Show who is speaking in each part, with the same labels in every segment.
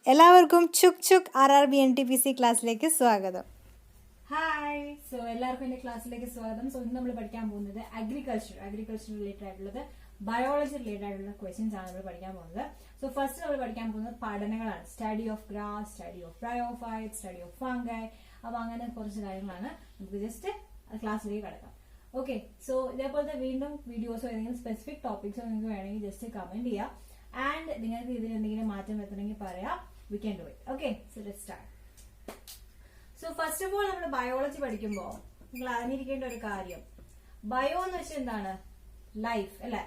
Speaker 1: എല്ലാവർക്കും Chugh Chugh RRB NTPC ക്ലാസ്സിലേക്ക് സ്വാഗതം.
Speaker 2: ഹായ്. സോ എല്ലാവർക്കും എന്റെ ക്ലാസ്സിലേക്ക് സ്വാഗതം. സോ ഇന്ന് നമ്മൾ പഠിക്കാൻ പോകുന്നത് അഗ്രികൾച്ചർ റിലേറ്റഡ് ആയിട്ടുള്ളത് ബയോളജി റിലേറ്റഡ് ആയിട്ടുള്ള ക്വസ്റ്റ്യൻസ് ആണ് നമ്മൾ പഠിക്കാൻ പോകുന്നത്. സോ ഫസ്റ്റ് നമ്മൾ പഠിക്കാൻ പോകുന്നത് പഠനങ്ങളാണ്. Study of grass, study of bryophyte, study of fungi. അപ്പൊ അങ്ങനെ കുറച്ച് കാര്യങ്ങളാണ്. നമുക്ക് ജസ്റ്റ് ക്ലാസ്സിലേക്ക് കിടക്കാം. ഓക്കെ. സോ ഇതേപോലത്തെ വീണ്ടും വീഡിയോസോ ഏതെങ്കിലും സ്പെസിഫിക് ടോപ്പിക്സോ നിങ്ങൾക്ക് വേണമെങ്കിൽ ജസ്റ്റ് കമന്റ് ചെയ്യാം. ആൻഡ് നിങ്ങൾക്ക് ഇതിൽ എന്തെങ്കിലും മാറ്റം വരുത്തണമെങ്കിൽ പറയാം. We can do it. Okay. So let's start. So first of all നമ്മൾ ബയോളജി പഠിക്കുമ്പോൾ നിങ്ങൾ അറിഞ്ഞിരിക്കേണ്ട ഒരു കാര്യം, ബയോ എന്ന് വെച്ചാൽ എന്താണ്? ലൈഫ് അല്ലെ?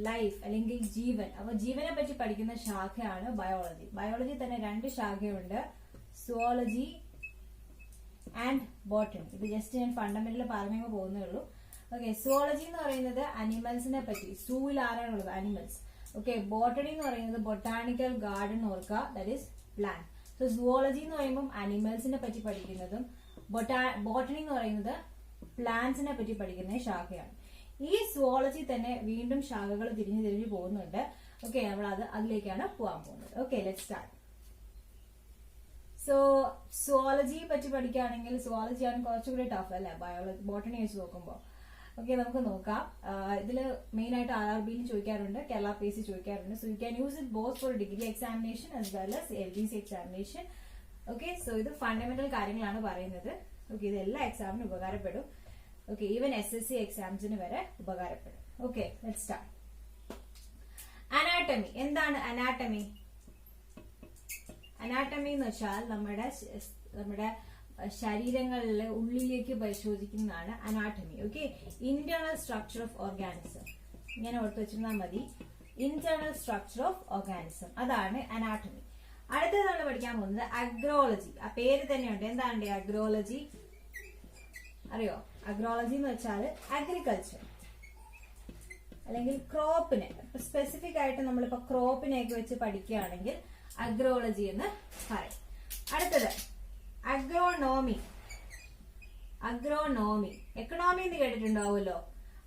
Speaker 2: ലൈഫ് അല്ലെങ്കിൽ ജീവൻ. അപ്പൊ ജീവനെ പറ്റി പഠിക്കുന്ന ശാഖയാണ് ബയോളജി. ബയോളജി തന്നെ രണ്ട് ശാഖയുണ്ട്, സുവോളജി ആൻഡ് ബോട്ടണി. ഇത് ജസ്റ്റ് ഞാൻ ഫണ്ടമെന്റൽ പറഞ്ഞു പോകുന്നേ ഉള്ളൂ. ഓക്കെ. സുവോളജി എന്ന് പറയുന്നത് അനിമൽസിനെ പറ്റി, സൂവിൽ ആരാണുള്ളത്? അനിമൽസ്. ഓക്കെ. ബോട്ടണി എന്ന് പറയുന്നത് ബൊട്ടാണിക്കൽ ഗാർഡൻ ഓർക്കുക, that is plant. So zoology എന്ന് പറയുമ്പോൾ അനിമൽസിനെ പറ്റി പഠിക്കുന്നതും ബോട്ടണി എന്ന് പറയുന്നത് പ്ലാന്റ്സിനെ പറ്റി പഠിക്കുന്ന ശാഖയാണ്. ഈ സുവോളജി തന്നെ വീണ്ടും ശാഖകൾ തിരിഞ്ഞു പോകുന്നുണ്ട്. ഓക്കെ. നമ്മൾ അതിലേക്കാണ് പോകാൻ പോകുന്നത്. ഓക്കെ. Let's start. സോ സുവോളജിയെ പറ്റി പഠിക്കുകയാണെങ്കിൽ സുവോളജിയാണ് കുറച്ചുകൂടി ടഫ് അല്ലെ ബയോളജി ബോട്ടണി വെച്ച് നോക്കുമ്പോൾ. ഓക്കെ. നമുക്ക് നോക്കാം. ഇതിൽ മെയിൻ ആയിട്ട് RRB ചോദിക്കാറുണ്ട്, കേരള PSC ചോദിക്കാറുണ്ട്. So you can use it both for degree examination as well as LGC examination. Okay. So ഇത് ഫണ്ടമെന്റൽ കാര്യങ്ങളാണ് പറയുന്നത്. ഓക്കെ. ഇത് എല്ലാ എക്സാമിനും ഉപകാരപ്പെടും. ഓക്കെ. ഈവൻ SSC എക്സാംസിന് വരെ ഉപകാരപ്പെടും. ഓക്കെ. Let's start. അനാട്ടമി. എന്താണ് അനാട്ടമി? അനാട്ടമി എന്ന് വെച്ചാൽ നമ്മുടെ ശരീരങ്ങളിലെ ഉള്ളിലേക്ക് പരിശോധിക്കുന്നതാണ് anatomy. Okay. Internal structure of organism. ഇങ്ങനെ ഓർത്ത് വെച്ചിരുന്നാൽ മതി. ഇന്റേണൽ സ്ട്രക്ചർ ഓഫ് ഓർഗാനിസം, അതാണ് അനാട്ടമി. അടുത്തത് നമ്മൾ പഠിക്കാൻ പോകുന്നത് അഗ്രോളജി. ആ പേര് തന്നെയുണ്ട്. എന്താണ് അഗ്രോളജി? അറിയോ? അഗ്രോളജി എന്ന് വെച്ചാൽ അഗ്രികൾച്ചർ അല്ലെങ്കിൽ ക്രോപ്പിനെ സ്പെസിഫിക് ആയിട്ട് നമ്മളിപ്പോ ക്രോപ്പിനെയൊക്കെ വെച്ച് പഠിക്കുകയാണെങ്കിൽ അഗ്രോളജി എന്ന് പറയും. അടുത്തത് അഗ്രോണോമി. എക്കണോമി എന്ന് കേട്ടിട്ടുണ്ടാവുമല്ലോ.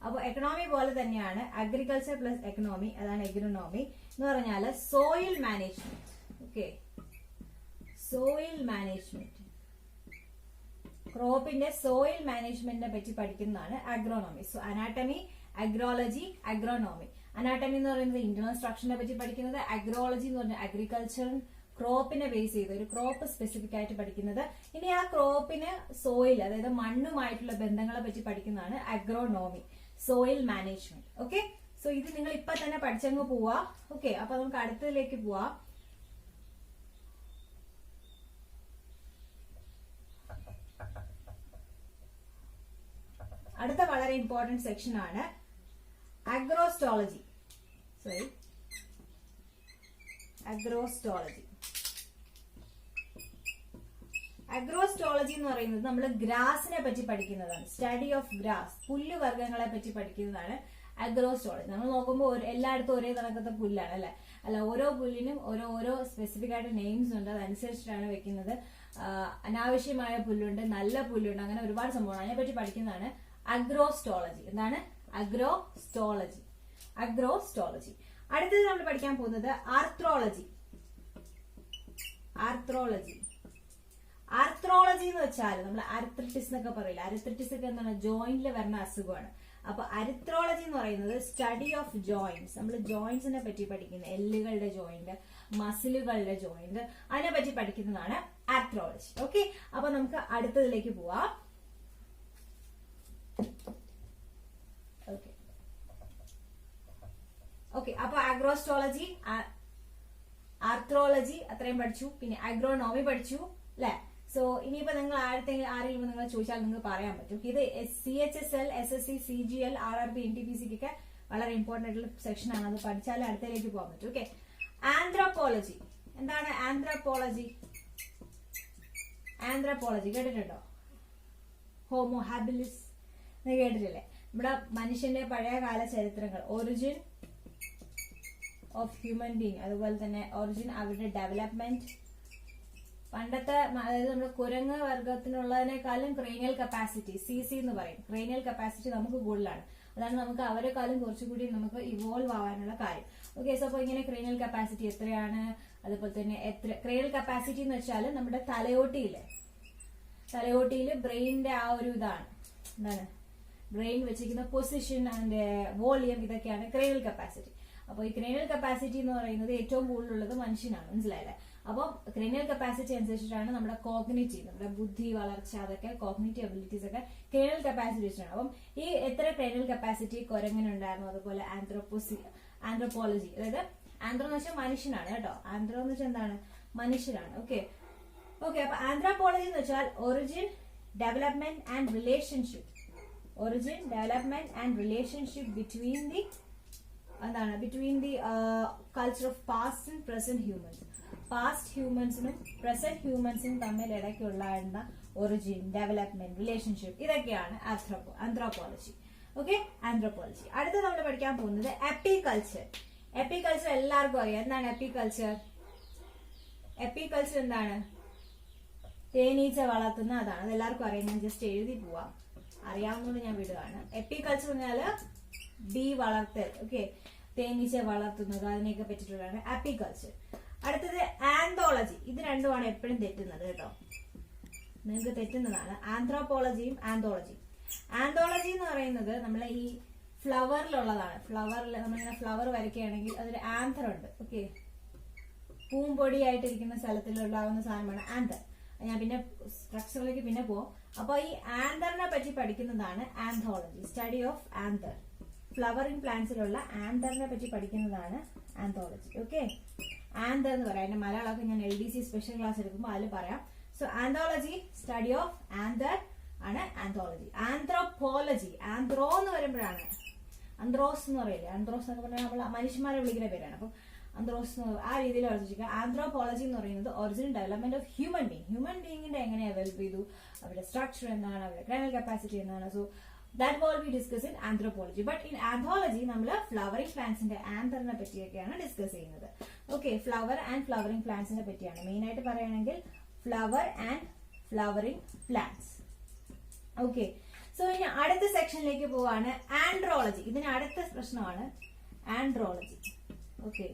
Speaker 2: അപ്പൊ എക്കണോമി പോലെ തന്നെയാണ് അഗ്രികൾച്ചർ പ്ലസ് എക്കണോമി, അതാണ് അഗ്രോണോമി എന്ന് പറഞ്ഞാല് soil management. Okay. Soil management, ക്രോപ്പിന്റെ സോയിൽ മാനേജ്മെന്റിനെ പറ്റി പഠിക്കുന്നതാണ് agronomy. So anatomy, agrology, agronomy. Anatomy എന്ന് പറയുന്നത് ഇന്റേണൽ സ്ട്രക്ചറിനെ പറ്റി പഠിക്കുന്നത്, അഗ്രോളജി എന്ന് പറഞ്ഞാൽ അഗ്രികൾച്ചർ ക്രോപ്പിനെ ബേസ് ചെയ്ത് ഒരു ക്രോപ്പ് സ്പെസിഫിക് ആയിട്ട് പഠിക്കുന്നത്. ഇനി ആ ക്രോപ്പിന് സോയിൽ, അതായത് മണ്ണുമായിട്ടുള്ള ബന്ധങ്ങളെ പറ്റി പഠിക്കുന്നതാണ് അഗ്രോണോമി, സോയിൽ മാനേജ്മെന്റ്. ഓക്കെ. സോ ഇത് നിങ്ങൾ ഇപ്പൊ തന്നെ പഠിച്ചങ്ങ് പോവാ. ഓക്കെ. അപ്പൊ നമുക്ക് അടുത്തതിലേക്ക് പോവാം. അടുത്ത വളരെ ഇമ്പോർട്ടന്റ് സെക്ഷൻ ആണ് അഗ്രോസ്റ്റോളജി. അഗ്രോസ്റ്റോളജി എന്ന് പറയുന്നത് നമ്മൾ ഗ്രാസിനെ പറ്റി പഠിക്കുന്നതാണ്. സ്റ്റഡി ഓഫ് ഗ്രാസ്, പുല്ലുവർഗ്ഗങ്ങളെ പറ്റി പഠിക്കുന്നതാണ് അഗ്രോസ്റ്റോളജി. നമ്മൾ നോക്കുമ്പോൾ എല്ലായിടത്തും ഒരേ കണക്കത്തെ പുല്ലാണ് അല്ലെ? അല്ല, ഓരോ പുല്ലിനും ഓരോ സ്പെസിഫിക് ആയിട്ട് നെയിംസ് ഉണ്ട്. അതനുസരിച്ചിട്ടാണ് വെക്കുന്നത്. അനാവശ്യമായ പുല്ലുണ്ട്, നല്ല പുല്ലുണ്ട്, അങ്ങനെ ഒരുപാട് സംഭവമാണ്. അതിനെപ്പറ്റി പഠിക്കുന്നതാണ് അഗ്രോസ്റ്റോളജി. എന്താണ് അഗ്രോസ്റ്റോളജി? അടുത്തത് നമ്മൾ പഠിക്കാൻ പോകുന്നത് ആർത്രോളജി എന്ന് വെച്ചാൽ നമ്മൾ അരിത്രിറ്റിസ് എന്നൊക്കെ പറയില്ല. അരിത്രിറ്റിസ് ഒക്കെ എന്താണ്? ജോയിന്റിൽ വരുന്ന അസുഖമാണ്. അപ്പൊ അരിത്രോളജി എന്ന് പറയുന്നത് സ്റ്റഡി ഓഫ് ജോയിന്റ്സ്. നമ്മൾ ജോയിന്റ്സിനെ പറ്റി പഠിക്കുന്ന, എല്ലുകളുടെ ജോയിന്റ്, മസിലുകളുടെ ജോയിന്റ്, അതിനെ പറ്റി പഠിക്കുന്നതാണ് ആർത്രോളജി. ഓക്കെ. അപ്പൊ നമുക്ക് അടുത്തതിലേക്ക് പോവാം. ഓക്കെ. അപ്പൊ അഗ്രോസ്റ്റോളജി, ആർത്രോളജി അത്രയും പഠിച്ചു. പിന്നെ അഗ്രോണോമി പഠിച്ചു അല്ലെ? സോ ഇനിയിപ്പോ നിങ്ങൾ ആരെങ്കിലും നിങ്ങൾ ചോദിച്ചാൽ നിങ്ങൾക്ക് പറയാൻ പറ്റും. ഇത് CHSL, SSC, CGL, RRB, NTPC ഒക്കെ വളരെ ഇമ്പോർട്ടന്റ് ആയിട്ടുള്ള സെക്ഷൻ ആണ്. അത് പഠിച്ചാലേ അടുത്തതിലേക്ക് പോകാൻ പറ്റും. ഓക്കെ. ആന്ത്രോപോളജി. എന്താണ് ആന്ത്രോപോളജി? കേട്ടിട്ടുണ്ടോ? ഹോമോ ഹാബിലിസ് കേട്ടിട്ടില്ലേ? നമ്മുടെ മനുഷ്യന്റെ പഴയകാല ചരിത്രങ്ങൾ, ഒറിജിൻ ഓഫ് ഹ്യൂമൻ ബീങ്, അതുപോലെ തന്നെ ഒറിജിൻ, അവരുടെ ഡെവലപ്മെന്റ്, പണ്ടത്തെ അതായത് നമ്മുടെ കുരങ്ങ് വർഗത്തിനുള്ളതിനേക്കാളും ക്രേനിയൽ കപ്പാസിറ്റി, CC എന്ന് പറയും, ക്രേനിയൽ കപ്പാസിറ്റി നമുക്ക് കൂടുതലാണ്. അതാണ് നമുക്ക് അവരെക്കാളും കുറച്ചുകൂടി നമുക്ക് ഇവോൾവ് ആവാനുള്ള കാര്യം. ഓക്കെ. സോ അപ്പൊ ഇങ്ങനെ ക്രേനിയൽ കപ്പാസിറ്റി എത്രയാണ്, അതുപോലെ തന്നെ എത്ര ക്രേഡൽ കപ്പാസിറ്റി എന്ന് വെച്ചാൽ നമ്മുടെ തലയോട്ടിയിൽ ബ്രെയിനിന്റെ ആ ഒരു ഇതാണ്, എന്താണ് ബ്രെയിൻ വെച്ചിരിക്കുന്ന പൊസിഷൻ ആൻഡ് വോളിയം, ഇതൊക്കെയാണ് ക്രേഡൽ കപ്പാസിറ്റി. അപ്പോൾ ഈ ക്രേനിയൽ കപ്പാസിറ്റി എന്ന് പറയുന്നത് ഏറ്റവും കൂടുതലുള്ളത് മനുഷ്യനാണ്, മനസ്സിലായില്ലേ? അപ്പോൾ ക്രേനിയൽ കപ്പാസിറ്റി അനുസരിച്ചിട്ടാണ് നമ്മുടെ കോഗ്നിറ്റീവ്, നമ്മുടെ ബുദ്ധി വളർച്ച, അതൊക്കെ കോഗ്നിറ്റീവ് എബിലിറ്റീസ് ഒക്കെ ക്രേനിയൽ കപ്പാസിറ്റി വെച്ചിട്ടാണ്. അപ്പം ഈ എത്ര ക്രേനിയൽ കപ്പാസിറ്റി കുരങ്ങനുണ്ടായിരുന്നു, അതുപോലെ ആന്ത്രോപോളജി, അതായത് ആന്ത്രോ എന്ന് വെച്ചാൽ മനുഷ്യനാണ് കേട്ടോ, ആന്ത്രോ എന്ന് വെച്ചാൽ എന്താണ്, മനുഷ്യരാണ്. ഓക്കെ. അപ്പൊ ആന്ത്രോപോളജി എന്ന് വെച്ചാൽ origin, development and relationship, between the എന്താണ്, between the culture of past and present humans. Past ഹ്യൂമൻസിനും പ്രസന്റ് ഹ്യൂമൻസിനും തമ്മിൽ ഇടയ്ക്കുള്ള ഒറിജിൻ, ഡെവലപ്മെന്റ്, റിലേഷൻഷിപ്പ്, ഇതൊക്കെയാണ് ആന്ത്രോപോളജി. Okay, anthropology. അടുത്ത നമ്മൾ പഠിക്കാൻ പോകുന്നത് എപ്പികൾച്ചർ. എപ്പികൾച്ചർ എല്ലാവർക്കും അറിയാം. എന്താണ് എപ്പികൾച്ചർ? എപ്പികൾച്ചർ എന്താണ്? തേനീച്ച വളർത്തുന്ന അതാണ്, അത് എല്ലാവർക്കും അറിയാം. ഞാൻ ജസ്റ്റ് എഴുതി പോവാം, അറിയാവുന്നതുകൊണ്ട് ഞാൻ വിടുകയാണ്. എപ്പികൾച്ചർ പറഞ്ഞാല് ബീ വളർത്തൽ, ഓക്കെ, തേനീച്ച വളർത്തുന്നത്, അതിനെയൊക്കെ പറ്റിയിട്ടുള്ളതാണ് എപ്പികൾച്ചർ. അടുത്തത് ആന്തോളജി. ഇത് രണ്ടുമാണ് എപ്പോഴും തെറ്റുന്നത് കേട്ടോ, നിങ്ങൾക്ക് തെറ്റുന്നതാണ് ആന്ത്രോപോളജിയും ആന്തോളജിയും. ആന്തോളജി എന്ന് പറയുന്നത് നമ്മളെ ഈ ഫ്ലവറിലുള്ളതാണ്. ഫ്ലവറിൽ നമ്മളിങ്ങനെ ഫ്ലവർ വരയ്ക്കുകയാണെങ്കിൽ അതിൽ ആന്തർ ഉണ്ട്, ഓക്കെ, പൂമ്പൊടിയായിട്ടിരിക്കുന്ന സ്ഥലത്തിലുണ്ടാകുന്ന സാധനമാണ് ആന്തർ. ഞാൻ പിന്നെ സ്ട്രക്ചറിലേക്ക് പിന്നെ പോകും. അപ്പൊ ഈ ആന്തറിനെ പറ്റി പഠിക്കുന്നതാണ് anthology, study of anther. Flowering പ്ലാന്റ്സിലുള്ള ആന്തറിനെ പറ്റി പഠിക്കുന്നതാണ് ആന്തോളജി. ഓക്കെ, ആന്തർ എന്ന് പറയാം, അതിന്റെ മലയാളമൊക്കെ ഞാൻ LDC സ്പെഷ്യൽ ക്ലാസ് എടുക്കുമ്പോൾ അതിൽ പറയാം. So anthology, study of anther ആണ് ആന്തോളജി. ആന്ത്രോപോളജി, ആന്ത്രോ എന്ന് വരുമ്പോഴാണ്, ആന്ത്രോസ് എന്ന് പറയില്ലേ, ആന്ത്രോസ് എന്നൊക്കെ പറഞ്ഞാൽ നമ്മൾ മനുഷ്യന്മാരെ വിളിക്കുന്ന പേരാണ്. അപ്പൊ ആന്ത്രോസ് ആ രീതിയിൽ ആലോചിക്കുക. ആന്ത്രോപോളജി എന്ന് പറയുന്നത് ഒറിജിനൽ ഡെവലപ്മെന്റ് ഓഫ് ഹ്യൂമൻ ബീയിങ്ങിന്റെ എങ്ങനെ ഡെവലപ്പ് ചെയ്തു, അവരുടെ സ്ട്രക്ചർ എന്താണ്, അവരുടെ ക്രൈനൽ കപ്പാസിറ്റി എന്താണ്. So that will be discuss in anthropology. But in anthology നമ്മൾ ഫ്ലവറിംഗ് പ്ലാന്റ്സിന്റെ ആന്തറിനെ പറ്റിയൊക്കെയാണ് ഡിസ്കസ് ചെയ്യുന്നത്. ഓക്കെ, ഫ്ലവർ ആൻഡ് ഫ്ലവറിംഗ് പ്ലാന്റ്സിനെ പറ്റിയാണ് മെയിൻ ആയിട്ട് പറയുകയാണെങ്കിൽ, flower and flowering plants. Okay, so ഇനി അടുത്ത സെക്ഷനിലേക്ക് പോവാണ് ആൻഡ്രോളജി. ഇതിന് അടുത്ത പ്രശ്നമാണ് ആൻഡ്രോളജി. ഓക്കെ,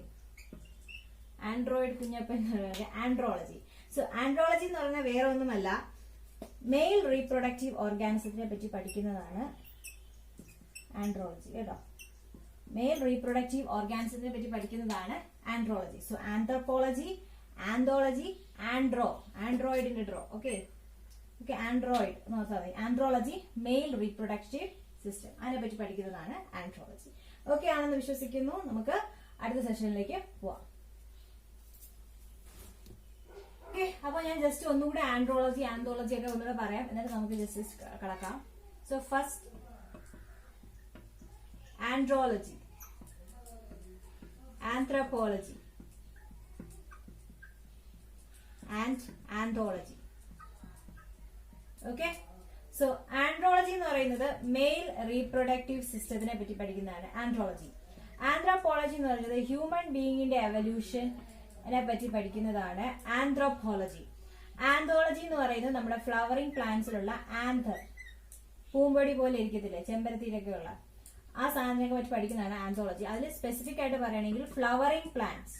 Speaker 2: ആൻഡ്രോയിഡ് കുഞ്ഞപ്പൻ എന്ന് പറയുന്നത് ആൻഡ്രോളജി. സോ ആൻഡ്രോളജി എന്ന് പറയുന്നത് വേറെ ഒന്നുമല്ല, മെയിൽ റീപ്രൊഡക്റ്റീവ് ഓർഗാനിസത്തിനെ പറ്റി പഠിക്കുന്നതാണ് ആൻഡ്രോളജി കേട്ടോ. മെയിൽ റീപ്രൊഡക്റ്റീവ് ഓർഗാനിസത്തിനെ പറ്റി പഠിക്കുന്നതാണ് ആൻഡ്രോളജി. സോ ആന്ത്രോപോളജി, ആന്തോളജി, ആൻഡ്രോയിഡിന്റെ ഡ്രോ. ഓക്കെ, ആൻഡ്രോയിഡ് നോക്കാതെ, ആൻഡ്രോളജി, മെയിൽ റീപ്രൊഡക്റ്റീവ് സിസ്റ്റം, അതിനെ പറ്റി പഠിക്കുന്നതാണ് ആൻഡ്രോളജി. ഓക്കെ ആണെന്ന് വിശ്വസിക്കുന്നു. നമുക്ക് അടുത്ത സെഷനിലേക്ക് പോവാം. ഓക്കെ, അപ്പൊ ഞാൻ ജസ്റ്റ് ഒന്നുകൂടെ ആൻഡ്രോളജി, ആന്തോളജി ഒക്കെ ഒന്നുകൂടെ പറയാം, എന്നിട്ട് നമുക്ക് ജസ്റ്റ് കടക്കാം. So first andrology, anthropology and anthology. Okay, so andrology എന്ന് പറയുന്നത് മെയിൽ റീപ്രൊഡക്റ്റീവ് സിസ്റ്റത്തിനെ പറ്റി പഠിക്കുന്നതാണ് ആൻഡ്രോളജി. ആന്ത്രോപോളജി എന്ന് പറയുന്നത് ഹ്യൂമൻ ബീയിങ്ങിന്റെ എവല്യൂഷനെ പറ്റി പഠിക്കുന്നതാണ് ആന്ത്രോപോളജി. ആന്തോളജി എന്ന് പറയുന്നത് നമ്മുടെ ഫ്ലവറിംഗ് പ്ലാന്റ്സിലുള്ള ആന്തർ, പൂമ്പൊടി പോലെ ഇരിക്കത്തില്ലേ ചെമ്പരത്തിയിലൊക്കെ ഉള്ള ആ സാധനങ്ങളെ പറ്റി പഠിക്കുന്നതാണ് ആന്തോളജി. അതിൽ സ്പെസിഫിക് ആയിട്ട് പറയുകയാണെങ്കിൽ ഫ്ലവറിംഗ് പ്ലാന്റ്സ്.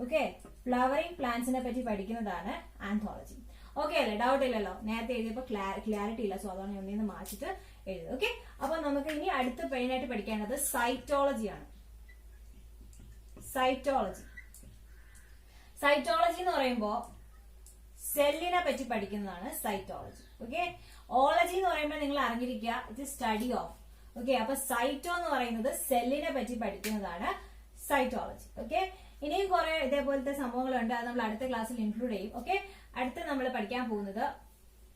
Speaker 2: ഓക്കെ, ഫ്ലവറിംഗ് പ്ലാന്റ്സിനെ പറ്റി പഠിക്കുന്നതാണ് ആന്തോളജി. ഓക്കെ അല്ലേ? ഡൗട്ട് ഇല്ലല്ലോ? നേരത്തെ എഴുതിയപ്പോൾ ക്ലാരിറ്റി ഇല്ല, സോ അതാണ് ഒന്നിന്ന് മാറ്റിട്ട് എഴുതുന്നത്. ഓക്കെ, അപ്പൊ നമുക്ക് ഇനി അടുത്ത മെയിനായിട്ട് പഠിക്കേണ്ടത് സൈറ്റോളജിയാണ്. സൈറ്റോളജി എന്ന് പറയുമ്പോ സെല്ലിനെ പറ്റി പഠിക്കുന്നതാണ് സൈറ്റോളജി. ഓക്കെ, ഓളജി എന്ന് പറയുമ്പോൾ നിങ്ങൾ അറിഞ്ഞിരിക്കുക, ഇത് സ്റ്റഡി ഓഫ്. ഓക്കെ, അപ്പൊ സൈറ്റോ എന്ന് പറയുന്നത് സെല്ലിനെ പറ്റി പഠിക്കുന്നതാണ് സൈറ്റോളജി. ഓക്കെ, ഇനിയും കുറെ ഇതേപോലത്തെ സംഭവങ്ങളുണ്ട്, അത് നമ്മൾ അടുത്ത ക്ലാസ്സിൽ ഇൻക്ലൂഡ് ചെയ്യും. ഓക്കെ, അടുത്ത് നമ്മൾ പഠിക്കാൻ പോകുന്നത്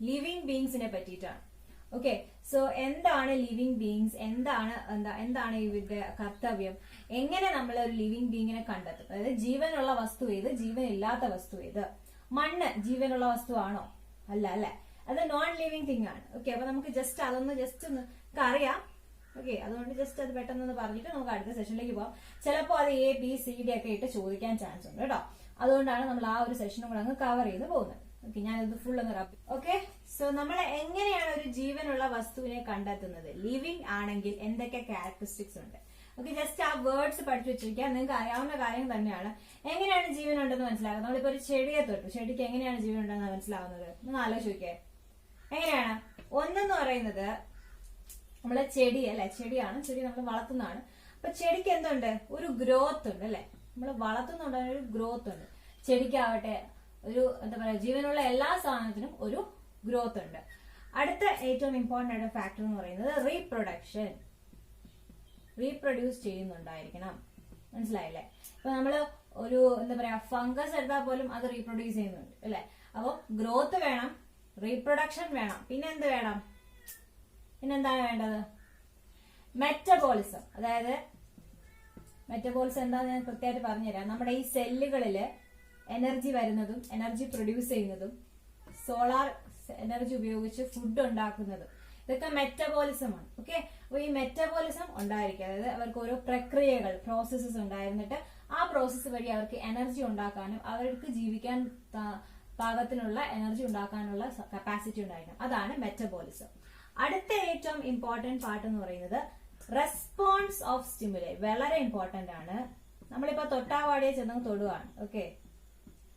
Speaker 2: ലിവിങ് ബീങ്സിനെ പറ്റിയിട്ടാണ്. ഓക്കെ, സോ എന്താണ് ലിവിങ് ബീങ്സ്, എന്താണ് ഇവരുടെ കർത്തവ്യം, എങ്ങനെ നമ്മൾ ഒരു ലിവിങ് ബീങ്ങിനെ കണ്ടെത്തും, അതായത് ജീവനുള്ള വസ്തു ഏത്, ജീവനില്ലാത്ത വസ്തു ഏത്, മണ്ണ് ജീവനുള്ള വസ്തു ആണോ, അല്ലേ, അത് നോൺ ലിവിങ് തിങ് ആണ്. ഓക്കെ, അപ്പൊ നമുക്ക് ജസ്റ്റ് അതൊന്ന് അറിയാം. ഓക്കെ, അതുകൊണ്ട് ജസ്റ്റ് അത് പെട്ടെന്ന് പറഞ്ഞിട്ട് നമുക്ക് അടുത്ത സെഷനിലേക്ക് പോകാം. ചിലപ്പോൾ അത് ABCD ഒക്കെ ഇട്ട് ചോദിക്കാൻ ചാൻസ് ഉണ്ട് കേട്ടോ, അതുകൊണ്ടാണ് നമ്മൾ ആ ഒരു സെഷനും കൂടെ അങ്ങ് കവർ ചെയ്ത് പോകുന്നത്. ഓക്കെ, ഞാനിത് ഫുൾ ഒന്ന് റബ്. ഓക്കെ, സോ നമ്മൾ എങ്ങനെയാണ് ഒരു ജീവനുള്ള വസ്തുവിനെ കണ്ടെത്തുന്നത്, ലിവിങ് ആണെങ്കിൽ എന്തൊക്കെ ക്യാരക്ടറിസ്റ്റിക്സ് ഉണ്ട്, ഓക്കെ, ജസ്റ്റ് ആ വേർഡ്സ് പഠിച്ചു വെച്ചിരിക്കുക. നിങ്ങൾക്ക് അറിയാവുന്ന കാര്യം തന്നെയാണ്. എങ്ങനെയാണ് ജീവൻ ഉണ്ടെന്ന് മനസ്സിലാകുന്നത്? നമ്മളിപ്പോ ഒരു ചെടിയെ തൊട്ടു, ചെടിക്ക് എങ്ങനെയാണ് ജീവൻ ഉണ്ടെന്ന് മനസ്സിലാവുന്നത്? ഒന്ന് ആലോചിച്ച് നോക്കിയേ, എങ്ങനെയാണ്? ഒന്നെന്ന് പറയുന്നത് നമ്മളെ ചെടി അല്ലെ, ചെടിയാണ്, ചെടി നമ്മൾ വളർത്തുന്നതാണ്. അപ്പൊ ചെടിക്ക് എന്തുണ്ട്? ഒരു ഗ്രോത്ത് ഉണ്ട് അല്ലെ, നമ്മൾ വളർത്തുന്നുണ്ട്, ഒരു ഗ്രോത്ത് ഉണ്ട്. ചെടിക്കാവട്ടെ, ഒരു എന്താ പറയാ, ജീവനുള്ള എല്ലാ സാധനത്തിനും ഒരു ഗ്രോത്ത് ഉണ്ട്. അടുത്ത ഏറ്റവും ഇമ്പോർട്ടന്റ് ആയിട്ട് ഫാക്ടർ എന്ന് പറയുന്നത് റീപ്രൊഡക്ഷൻ. റീപ്രൊഡ്യൂസ് ചെയ്യുന്നുണ്ടായിരിക്കണം. മനസ്സിലായില്ലേ? ഇപ്പൊ നമ്മള് ഒരു എന്താ പറയാ ഫംഗസ് എടുത്താൽ പോലും അത് റീപ്രൊഡ്യൂസ് ചെയ്യുന്നുണ്ട് അല്ലെ. അപ്പൊ ഗ്രോത്ത് വേണം, റീപ്രൊഡക്ഷൻ വേണം, പിന്നെ എന്ത് വേണം? പിന്നെന്താണ് വേണ്ടത്? മെറ്റബോളിസം. അതായത് മെറ്റബോളിസം എന്താന്ന് ഞാൻ കൃത്യമായിട്ട് പറഞ്ഞുതരാം. നമ്മുടെ ഈ സെല്ലുകളില് എനർജി വരുന്നതും എനർജി പ്രൊഡ്യൂസ് ചെയ്യുന്നതും സോളാർ എനർജി ഉപയോഗിച്ച് ഫുഡ് ഉണ്ടാക്കുന്നതും ഇതൊക്കെ മെറ്റബോളിസം ആണ്. ഓക്കെ, അപ്പൊ ഈ മെറ്റബോളിസം ഉണ്ടായിരിക്കും. അതായത് അവർക്ക് ഓരോ പ്രക്രിയകൾ, പ്രോസസ്സസ് ഉണ്ടായിരുന്നിട്ട് ആ പ്രോസസ്സ് വഴി അവർക്ക് എനർജി ഉണ്ടാക്കാനും അവർക്ക് ജീവിക്കാൻ പാകത്തിനുള്ള എനർജി ഉണ്ടാക്കാനുള്ള കപ്പാസിറ്റി ഉണ്ടായിരിക്കണം. അതാണ് മെറ്റബോളിസം. അടുത്ത ഏറ്റവും ഇമ്പോർട്ടന്റ് പാർട്ട് എന്ന് പറയുന്നത് റെസ്പോൺസ് ഓഫ് സ്റ്റിമുലൈ. വളരെ ഇമ്പോർട്ടന്റ് ആണ്. നമ്മളിപ്പോ തൊട്ടാവാടിയെ ചെന്ന് തൊടുകയാണ്. ഓക്കെ,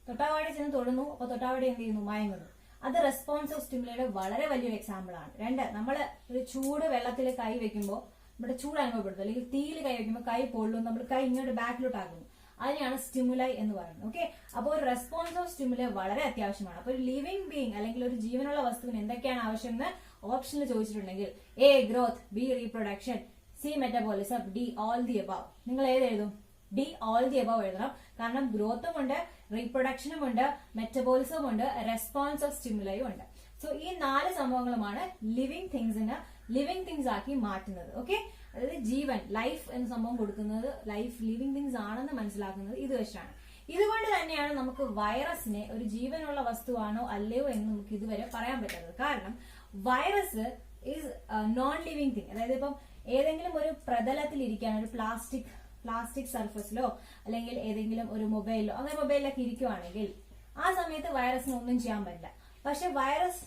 Speaker 2: തൊട്ടാവാടിയെ ചെന്ന് തൊടുന്നു, അപ്പൊ തൊട്ടാവാടി എന്ത് ചെയ്യുന്നു? മയങ്ങുന്നു. അത് റെസ്പോൺസ് ഓഫ് സ്റ്റിമുലയുടെ വളരെ വലിയൊരു എക്സാമ്പിൾ ആണ്. രണ്ട്, നമ്മൾ ഒരു ചൂട് വെള്ളത്തിൽ കൈ വെക്കുമ്പോൾ നമ്മുടെ ചൂട് അനുഭവപ്പെടുന്നു, അല്ലെങ്കിൽ തീയിൽ കൈ വെക്കുമ്പോൾ കൈ പൊള്ളും, നമ്മൾ കൈ ഇങ്ങോട്ട് ബാക്കിലോട്ട് ആകുന്നു. അതിനെയാണ് സ്റ്റിമുലൈ എന്ന് പറയുന്നത്. ഓക്കെ, അപ്പോൾ ഒരു റെസ്പോൺസ് ഓഫ് സ്റ്റിമുലൈ വളരെ അത്യാവശ്യമാണ്. അപ്പൊ ഒരു ലിവിംഗ് ബീങ് അല്ലെങ്കിൽ ഒരു ജീവനുള്ള വസ്തുവിന് എന്തൊക്കെയാണ് ആവശ്യം എന്ന് ഓപ്ഷനിൽ ചോദിച്ചിട്ടുണ്ടെങ്കിൽ A growth, B reproduction, C metabolism, D all the above. നിങ്ങൾ ഏത് എഴുതും? ഡി ഓൾ ദി അബവ് എഴുതണം. കാരണം ഗ്രോത്തും ഉണ്ട്, റീപ്രൊഡക്ഷനും ഉണ്ട്, മെറ്റബോളിസവും ഉണ്ട്, റെസ്പോൺസ് ഓഫ് സ്റ്റിമുലയും ഉണ്ട്. സോ ഈ 4 സംഭവങ്ങളുമാണ് ലിവിംഗ് തിങ്സിന് ലിവിംഗ് തിങ്സ് ആക്കി മാറ്റുന്നത്. ഓക്കെ, അതായത് ജീവൻ, ലൈഫ് എന്ന സംഭവം കൊടുക്കുന്നത്, ലൈഫ് ലിവിംഗ് തിങ്സ് ആണെന്ന് മനസ്സിലാക്കുന്നത് ഇത് വെച്ചാണ്. ഇതുകൊണ്ട് തന്നെയാണ് നമുക്ക് വൈറസിനെ ഒരു ജീവനുള്ള വസ്തുവാണോ അല്ലയോ എന്ന് നമുക്ക് ഇതുവരെ പറയാൻ പറ്റുന്നത്. കാരണം virus is known living thing. അതായത് ഇപ്പം ഏതെങ്കിലും ഒരു പ്രതലത്തിൽ ഇരിക്കുകയാണ്, ഒരു പ്ലാസ്റ്റിക് സർഫസിലോ അല്ലെങ്കിൽ ഏതെങ്കിലും ഒരു മൊബൈലിലോ, അങ്ങനെ മൊബൈലിലൊക്കെ ഇരിക്കുവാണെങ്കിൽ ആ സമയത്ത് വൈറസിന് ഒന്നും ചെയ്യാൻ പറ്റില്ല. പക്ഷെ virus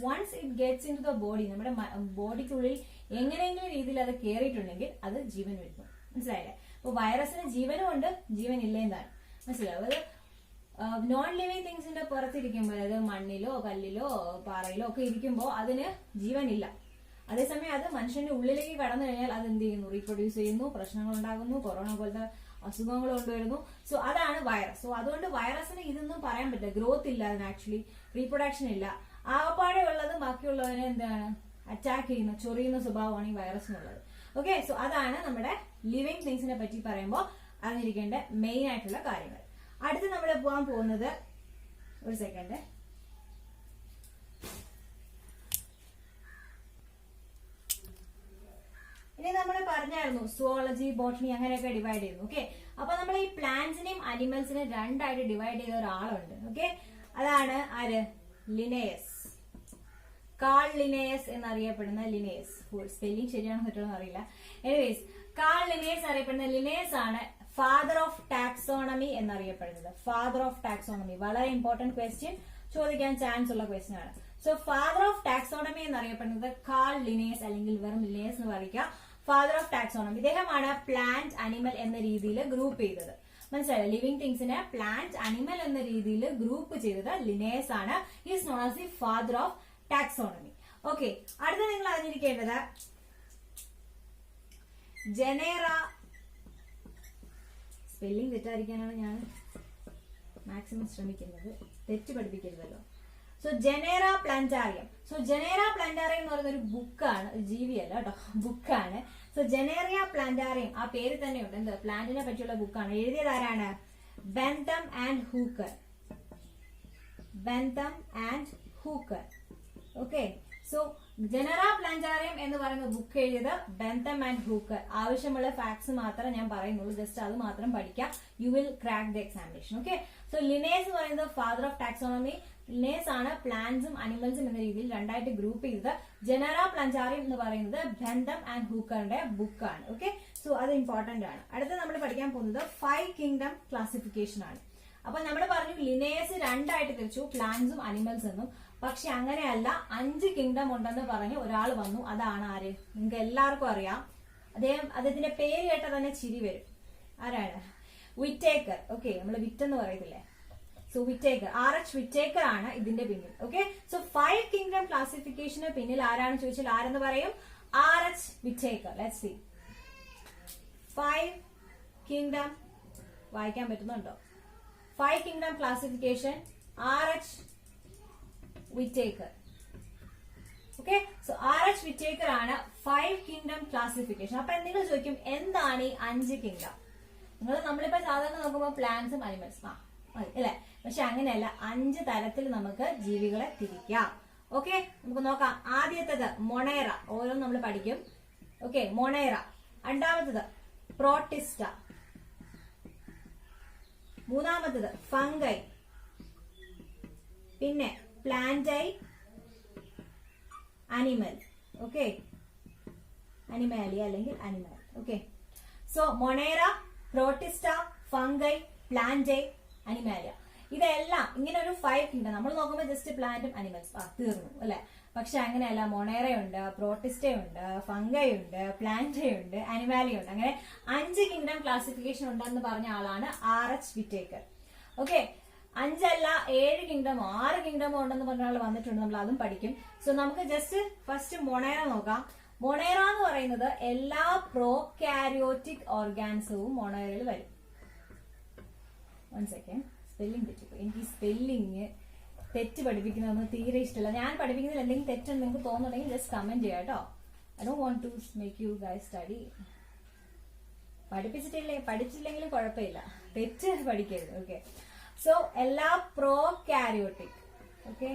Speaker 2: once it gets into the body, നമ്മുടെ ബോഡിക്കുള്ളിൽ എങ്ങനെയെങ്കിലും രീതിയിൽ അത് കയറിയിട്ടുണ്ടെങ്കിൽ അത് ജീവൻ വരുന്നു. മനസ്സിലായില്ലേ? അപ്പൊ വൈറസിന് ജീവനും ഉണ്ട്, ജീവൻ ഇല്ലേന്നാണ്. മനസ്സിലാവും? അത് നോൺ ലിവിംഗ് തിങ്സിന്റെ പുറത്തിരിക്കുമ്പോൾ, അതായത് മണ്ണിലോ കല്ലിലോ പാറയിലോ ഒക്കെ ഇരിക്കുമ്പോൾ അതിന് ജീവനില്ല. അതേസമയം അത് മനുഷ്യന്റെ ഉള്ളിലേക്ക് കടന്നു കഴിഞ്ഞാൽ അത് എന്ത് ചെയ്യുന്നു? റീപ്രൊഡ്യൂസ് ചെയ്യുന്നു, പ്രശ്നങ്ങൾ ഉണ്ടാകുന്നു, കൊറോണ പോലത്തെ അസുഖങ്ങൾ കൊണ്ടുവരുന്നു. സോ അതാണ് വൈറസ്. സോ അതുകൊണ്ട് വൈറസിന് ഇതൊന്നും പറയാൻ പറ്റില്ല. ഗ്രോത്ത് ഇല്ല അതിന്, ആക്ച്വലി റീപ്രൊഡക്ഷൻ ഇല്ല. ആകപ്പാടെ ഉള്ളത് ബാക്കിയുള്ളവരെ എന്താണ്? അറ്റാക്ക് ചെയ്യുന്ന, ചൊറിയുന്ന സ്വഭാവമാണ് ഈ വൈറസിനുള്ളത്. ഓക്കെ, സോ അതാണ് നമ്മുടെ ലിവിംഗ് തിങ്സിനെ പറ്റി പറയുമ്പോൾ അറിഞ്ഞിരിക്കേണ്ട മെയിൻ ആയിട്ടുള്ള കാര്യങ്ങൾ. അടുത്ത് നമ്മൾ പോകാൻ പോകുന്നത്, ഒരു സെക്കൻഡ്, ഇനി നമ്മൾ പറഞ്ഞായിരുന്നു സുവോളജി, ബോട്ടണി അങ്ങനെയൊക്കെ ഡിവൈഡ് ചെയ്യുന്നു. ഓക്കെ, അപ്പൊ നമ്മൾ ഈ പ്ലാന്റ്സിനെയും അനിമൽസിനെയും രണ്ടായിട്ട് ഡിവൈഡ് ചെയ്ത ഒരാളുണ്ട്. ഓക്കെ, അതാണ് ആര്? ലിനേയസ്. കാൾ ലിനേയസ് എന്നറിയപ്പെടുന്ന ലിനേയസ്. സ്പെല്ലിംഗ് ശരിയാണെന്ന് പറ്റുമെന്ന് അറിയില്ല. എനിവേസ്, കാൾ ലിനേയസ് അറിയപ്പെടുന്ന ലിനേയസ് ആണ് ഫാദർ ഓഫ് ടാക്സോണമി എന്നറിയപ്പെടുന്നത്. ഫാദർ ഓഫ് ടാക്സോണമി വളരെ ഇമ്പോർട്ടന്റ് ക്വസ്റ്റ്യൻ, ചോദിക്കാൻ ചാൻസ് ഉള്ള ക്വസ്റ്റ്യൻ ആണ്. സോ ഫാദർ ഓഫ് ടാക്സോണമി എന്നറിയപ്പെടുന്നത് കാൾ ലിനേയസ്, അല്ലെങ്കിൽ വെറും ലിനേയസ് എന്ന് പറയുക. ഫാദർ ഓഫ് ടാക്സോണമി, ഇദ്ദേഹമാണ് പ്ലാന്റ്, അനിമൽ എന്ന രീതിയിൽ ഗ്രൂപ്പ് ചെയ്തത്. മനസ്സിലായോ? ലിവിംഗ് തിങ്സിനെ പ്ലാന്റ്, അനിമൽ എന്ന രീതിയിൽ ഗ്രൂപ്പ് ചെയ്തത് ലിനേയസ് ആണ്. Is known as the father of taxonomy. Okay, അടുത്ത നിങ്ങൾ അറിഞ്ഞിരിക്കേണ്ടത് ജനേറ. സ്പെല്ലിംഗ് തെറ്റായിരിക്കാനാണ് ഞാൻ മാക്സിമം ശ്രമിക്കുന്നത്, തെറ്റ് പഠിപ്പിക്കരുതല്ലോ. സോ ജനേറ പ്ലാന്റാറിയം. സോ ജനേറ പ്ലാന്റാറിയം എന്ന് പറയുന്ന ഒരു ബുക്കാണ്, ജീവിയല്ല കേട്ടോ, ബുക്കാണ്. സോ ജനേറിയ പ്ലാന്റാറിയം, ആ പേര് തന്നെയുണ്ട്, എന്ത്? പ്ലാന്റിനെ പറ്റിയുള്ള ബുക്കാണ്. എഴുതിയത് ആരാണ്? Bentham and Hooker. Bentham and Hooker. Okay, so genera plantarum എന്ന് പറയുന്ന ബുക്ക് എഴുതിയത് ബെന്തം ആൻഡ് ഹൂക്കർ. ആവശ്യമുള്ള ഫാക്ട്സ് മാത്രം ഞാൻ പറയുന്നുള്ളൂ, ജസ്റ്റ് അത് മാത്രം പഠിക്കാം. You will crack the examination. Okay, so Linnaeus എന്ന് പറയുന്നത് ഫാദർ ഓഫ് ടാക്സോണമി. ലിനേയസ് ആണ് പ്ലാന്റ്സും അനിമൽസും എന്ന രീതിയിൽ രണ്ടായിട്ട് ഗ്രൂപ്പ് ചെയ്തത്. ജനറ പ്ലാന്റാറിയം എന്ന് പറയുന്നത് ബെന്തം ആൻഡ് ഹൂക്കറിന്റെ ബുക്കാണ്. ഓക്കെ, സോ അത് ഇമ്പോർട്ടന്റ് ആണ്. അടുത്ത നമ്മൾ പഠിക്കാൻ പോകുന്നത് 5 കിങ്ഡം ക്ലാസിഫിക്കേഷൻ ആണ്. അപ്പൊ നമ്മൾ പറഞ്ഞു ലിനേയസ് രണ്ടായിട്ട് തിരിച്ചു, പ്ലാന്റ്സും അനിമൽസ് എന്നും. പക്ഷെ അങ്ങനെയല്ല, 5 കിങ്ഡം ഉണ്ടെന്ന് പറഞ്ഞ് ഒരാൾ വന്നു. അതാണ് ആര്? നിങ്ങൾക്ക് എല്ലാവർക്കും അറിയാം, അദ്ദേഹത്തിന്റെ പേര് കേട്ടാൽ തന്നെ ചിരി വരും. ആരാണ്? വിറ്റേക്കർ. ഓക്കെ, നമ്മൾ വിറ്റെന്ന് പറയത്തില്ലേ, സോ വിറ്റേക്കർ, RH വിറ്റേക്കർ ആണ് ഇതിന്റെ പിന്നിൽ. ഓക്കെ, സോ 5 കിങ്ഡം ക്ലാസിഫിക്കേഷന് പിന്നിൽ ആരാണ് ചോദിച്ചാൽ ആരെന്ന് പറയും? RH Whittaker. Let's see 5 kingdom, വായിക്കാൻ പറ്റുന്നുണ്ടോ? 5 kingdom classification RH Whittaker. Okay, so RH Whittaker ആണ് 5 കിങ്ഡം ക്ലാസിഫിക്കേഷൻ. അപ്പൊ നിങ്ങൾ ചോദിക്കും എന്താണ് ഈ 5 കിങ്ഡം? നമ്മളിപ്പോ സാധാരണ നോക്കുമ്പോൾ പ്ലാന്റ്സും അനിമൽസും മതി അല്ലെ, പക്ഷെ അങ്ങനെയല്ല, 5 തരത്തിൽ നമുക്ക് ജീവികളെ തിരിക്കാം. ഓക്കെ, നമുക്ക് നോക്കാം. ആദ്യത്തേത് മൊണേറ, ഓരോന്നും നമ്മൾ പഠിക്കും. Okay, monera. രണ്ടാമത്തത് പ്രോട്ടിസ്റ്റ. മൂന്നാമത്തത് ഫംഗൈ. പിന്നെ പ്ലാന്റൈ, അനിമൽ. ഓക്കെ, അനിമാലിയ അല്ലെങ്കിൽ animal. Okay, so monera, protista, fungi, plantae, animalia. ഇതെല്ലാം ഇങ്ങനെ ഒരു 5 കിങ്ഡം. നമ്മൾ നോക്കുമ്പോൾ ജസ്റ്റ് പ്ലാന്റും അനിമൽസ് തീർന്നു അല്ലെ, പക്ഷെ അങ്ങനെയല്ല. മൊണേറയുണ്ട്, പ്രോട്ടിസ്റ്റയുണ്ട്, ഫംഗയുണ്ട്, പ്ലാന്റയുണ്ട്, അനിമാലിയുണ്ട്. അങ്ങനെ 5 കിങ്ഡം ക്ലാസിഫിക്കേഷൻ ഉണ്ടെന്ന് പറഞ്ഞ ആളാണ് RH വിറ്റേക്കർ. ഓക്കെ, 5 അല്ല 7 കിങ്ഡമോ 6 കിങ്ഡമോ ഉണ്ടെന്ന് പറഞ്ഞ ആൾ വന്നിട്ടുണ്ട്, നമ്മൾ അതും പഠിക്കും. സോ നമുക്ക് ജസ്റ്റ് ഫസ്റ്റ് മൊണേറ നോക്കാം. മൊണേറ എന്ന് പറയുന്നത് എല്ലാ പ്രോകാരിയോട്ടിക് ഓർഗാനിസവും മൊണേറയിൽ വരും. 1 സെക്കൻഡ്, സ്പെല്ലിംഗ് തെറ്റിപ്പോയി. എനിക്ക് ഈ സ്പെല്ലിങ് തെറ്റ് പഠിപ്പിക്കുന്നതൊന്നും തീരെ ഇഷ്ടമല്ല. ഞാൻ പഠിപ്പിക്കുന്നതിൽ എന്തെങ്കിലും തെറ്റെന്ന് നിങ്ങൾക്ക് തോന്നുന്നുണ്ടെങ്കിൽ ജസ്റ്റ് കമന്റ് ചെയ്യാം കേട്ടോ. I don't want to make you guys study. പഠിച്ചില്ലെങ്കിലും കുഴപ്പമില്ല, തെറ്റ് പഠിക്കരുത്. ഓക്കെ, സോ എല്ലാ പ്രോകാരിയോട്ടിക്, ഓക്കെ,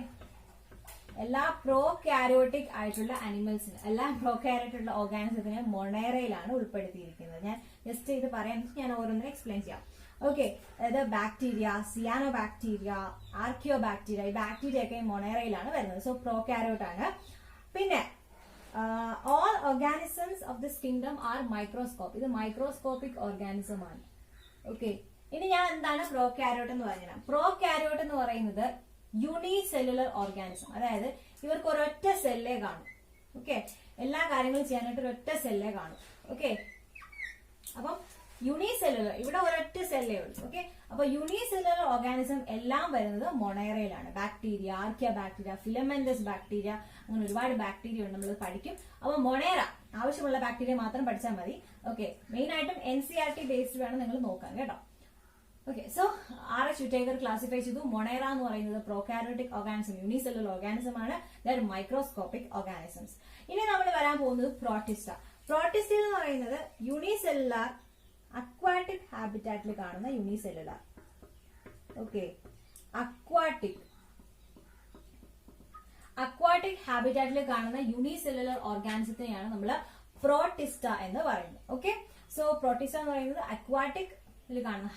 Speaker 2: എല്ലാ പ്രോകാരിയോട്ടിക് ആയിട്ടുള്ള അനിമൽസിന്, എല്ലാ പ്രോകാരിയോട്ടുള്ള ഓർഗാനിസത്തിനെ മൊണേറയിലാണ് ഉൾപ്പെടുത്തിയിരിക്കുന്നത്. ഞാൻ ജസ്റ്റ് ഇത് പറയാൻ ഞാൻ ഓരോന്നിനും എക്സ്പ്ലെയിൻ ചെയ്യാം. ഓക്കെ, അതായത് bacteria, cyanobacteria, archaebacteria, ഈ ബാക്ടീരിയ ഒക്കെ മൊണേറയിലാണ് വരുന്നത്. സോ പ്രോകാരിയോട്ട് ആണ്. പിന്നെ all organisms of this kingdom are microscope. ഇത് മൈക്രോസ്കോപ്പിക് ഓർഗാനിസം ആണ്. ഓക്കെ, ഇനി ഞാൻ എന്താണ് പ്രോകാരിയോട്ട് എന്ന് പറഞ്ഞുതരാം. പ്രോകാരിയോട്ട് എന്ന് പറയുന്നത് യൂണിസെല്ലുലർ ഓർഗാനിസം, അതായത് ഇവർക്ക് ഒരൊറ്റ സെല്ലേ കാണും. ഓക്കെ, എല്ലാ കാര്യങ്ങളും ചെയ്യാനായിട്ട് ഒരൊറ്റ സെല്ലേ കാണും. ഓക്കെ, അപ്പം യൂണിസെല്ലുലർ, ഇവിടെ ഒരൊറ്റ സെല്ലേ ഉള്ളൂ. ഓക്കെ, അപ്പൊ യൂണിസെല്ലുലർ ഓർഗാനിസം എല്ലാം വരുന്നത് മൊണേറയിലാണ്. Bacteria, archaea bacteria, filamentous bacteria, അങ്ങനെ ഒരുപാട് ബാക്ടീരിയ ഉണ്ട്, നമ്മൾ പഠിക്കും. അപ്പൊ മൊണേറ ആവശ്യമുള്ള ബാക്ടീരിയ മാത്രം പഠിച്ചാൽ മതി. ഓക്കെ, മെയിൻ ആയിട്ടും NCERT ബേസ്ഡ് വേണം നിങ്ങൾ നോക്കാൻ കേട്ടോ. Okay, so RH Whittaker classify ചെയ്തു. മൊണേറ എന്ന് പറയുന്നത് പ്രോകാരിയോട്ടിക് ഓർഗാനിസം, യൂണിസെല്ലുലർ ഓർഗാനിസം ആണ്, മൈക്രോസ്കോപ്പിക് ഓർഗാനിസംസ്. ഇനി നമ്മൾ വരാൻ പോകുന്നത് പ്രോട്ടിസ്റ്റ. പ്രോട്ടിസ്റ്റ എന്ന് പറയുന്നത് യൂണിസെല്ലുലാർ അക്വാട്ടിക് ഹാബിറ്റാറ്റിൽ കാണുന്ന യൂണിസെല്ലുലാർ. ഓക്കെ, അക്വാട്ടിക് ഹാബിറ്റാറ്റിൽ കാണുന്ന യൂണിസെല്ലുലർ ഓർഗാനിസത്തിനെയാണ് നമ്മൾ പ്രോട്ടിസ്റ്റ എന്ന് പറയുന്നത്. ഓക്കെ, സോ പ്രോട്ടിസ്റ്റ എന്ന് പറയുന്നത് അക്വാട്ടിക് കാണുന്ന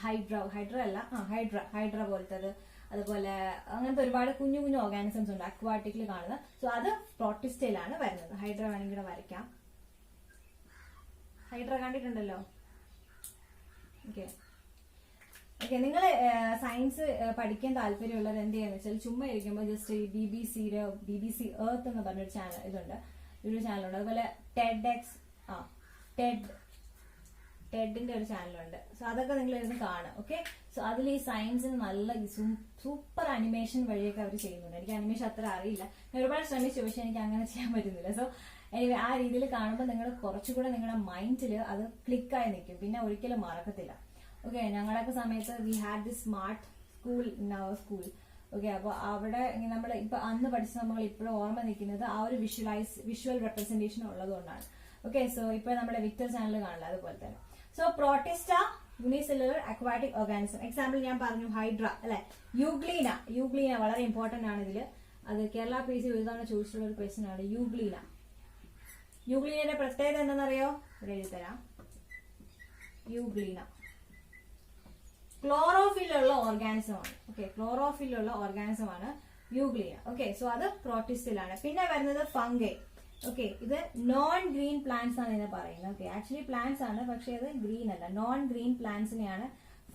Speaker 2: ഹൈഡ്ര പോലത്തത്, അതുപോലെ അങ്ങനത്തെ ഒരുപാട് കുഞ്ഞു കുഞ്ഞു ഓർഗാനിസംസ് ഉണ്ട് അക്വാട്ടിക്കിൽ കാണുന്നത്. സോ അത് പ്രോട്ടിസ്റ്റയിലാണ് വരുന്നത്. ഹൈഡ്ര വേണമെങ്കിൽ വരയ്ക്കാം. ഹൈഡ്ര കണ്ടിട്ടുണ്ടല്ലോ. ഓക്കെ, നിങ്ങൾ സയൻസ് പഠിക്കാൻ താല്പര്യമുള്ളവർ എന്ത് ചെയ്യാന്ന് വെച്ചാൽ ചുമ്മാ ഇരിക്കുമ്പോൾ ജസ്റ്റ് BBC എർത്ത് എന്ന് പറഞ്ഞൊരു ചാനൽ യൂട്യൂബ് ചാനലുണ്ട്. അതുപോലെ ടെഡിന്റെ ഒരു ചാനലുണ്ട്. സോ അതൊക്കെ നിങ്ങൾ ഇരുന്ന് കാണും. ഓക്കെ, സോ അതിൽ ഈ സയൻസിന് നല്ല സൂപ്പർ അനിമേഷൻ വഴിയൊക്കെ അവർ ചെയ്യുന്നുണ്ട്. എനിക്ക് അനിമേഷൻ അത്ര അറിയില്ല, ഞാൻ ഒരുപാട് ശ്രമിച്ചു, പക്ഷെ എനിക്ക് അങ്ങനെ ചെയ്യാൻ പറ്റുന്നില്ല. സോ ആ രീതിയിൽ കാണുമ്പോൾ നിങ്ങൾ കുറച്ചുകൂടെ നിങ്ങളുടെ മൈൻഡിൽ അത് ക്ലിക്കായി നിൽക്കും, പിന്നെ ഒരിക്കലും മറക്കത്തില്ല. ഓക്കെ, ഞങ്ങളൊക്കെ സമയത്ത് we had the smart school in our school. Okay, അപ്പോൾ അവിടെ നമ്മൾ ഇപ്പൊ അന്ന് പഠിച്ച നമ്മൾ ഇപ്പോഴും ഓർമ്മ നിൽക്കുന്നത് ആ ഒരു വിഷ്വൽ റെപ്രസെന്റേഷൻ ഉള്ളതുകൊണ്ടാണ്. ഓക്കെ, സോ ഇപ്പൊ നമ്മുടെ വിക്ടർ ചാനൽ കാണില്ല, അതുപോലെ തന്നെ. So protista unicellular aquatic organism. Example ഞാൻ പറഞ്ഞു ഹൈഡ്ര അല്ലെ, യൂഗ്ലീന വളരെ ഇമ്പോർട്ടന്റ് ആണ് ഇതിൽ. അത് കേരള PC ഒരു തവണ ചോദിച്ചിട്ടുള്ള ഒരു ക്വസ്റ്റ്യൻ ആണ് യൂഗ്ലീനയുടെ പ്രത്യേകത എന്താണെന്നറിയോ? ഇവിടെ എഴുതിത്തരാം. യൂഗ്ലീന ക്ലോറോഫിലുള്ള ഓർഗാനിസമാണ്. ഓക്കെ, ക്ലോറോഫിലുള്ള ഓർഗാനിസമാണ് യൂഗ്ലീന. ഓക്കെ, സോ അത് പ്രോട്ടിസ്റ്റിലാണ്. പിന്നെ വരുന്നത് ഫംഗൈ. ഓക്കെ, ഇത് നോൺ ഗ്രീൻ പ്ലാന്റ്സ് ആണ് ഇതിനെ പറയുന്നത്. ഓക്കെ, ആക്ച്വലി പ്ലാന്റ്സ് ആണ്, പക്ഷെ അത് ഗ്രീൻ അല്ല. നോൺ ഗ്രീൻ പ്ലാന്റ്സിനെയാണ്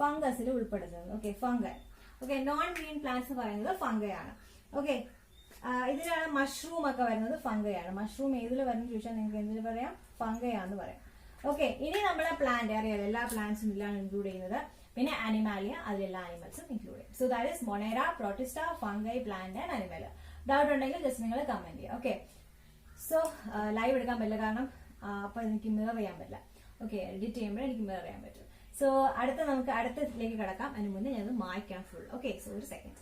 Speaker 2: ഫംഗസിൽ ഉൾപ്പെടുന്നത്. Okay, fungi. Okay, non green plants പറയുന്നത് ഫംഗൈ ആണ്. ഓക്കെ, ഇതിലാണ് മഷ്റൂം ഒക്കെ വരുന്നത് ഫംഗൈ ആണ്. മഷ്റൂം ഏതിൽ വരുന്നത് ചോദിച്ചാൽ നിങ്ങൾക്ക് എന്തിൽ പറയാം? ഫംഗൈ ആണെന്ന് പറയാം. ഓക്കെ, ഇനി നമ്മളെ പ്ലാന്റ് അറിയാലോ, എല്ലാ പ്ലാന്റ്സും ഇതിലാണ് ഇൻക്ലൂഡ് ചെയ്യുന്നത്. പിന്നെ അനിമാലിയ, അതിലെല്ലാ അനിമൽസും ഇൻക്ലൂഡ് ചെയ്യും. So that is Monera, protista, fungi, plant and animal. Doubt ഉണ്ടെങ്കിൽ ജസ്റ്റ് നിങ്ങൾ കമന്റ് ചെയ്യുക. ഓക്കെ, സോ ലൈവ് എടുക്കാൻ പറ്റില്ല, കാരണം അപ്പൊ എനിക്ക് മിറർ ചെയ്യാൻ പറ്റില്ല. ഓക്കെ, എഡിറ്റ് ചെയ്യുമ്പോൾ എനിക്ക് മിറർ ചെയ്യാൻ പറ്റും. സോ നമുക്ക് അടുത്തതിലേക്ക് കിടക്കാം. അതിന് മുന്നേ ഞാൻ മായ്ക്കാം ഫുൾ. ഓക്കെ, സോ ഒരു സെക്കൻഡ്.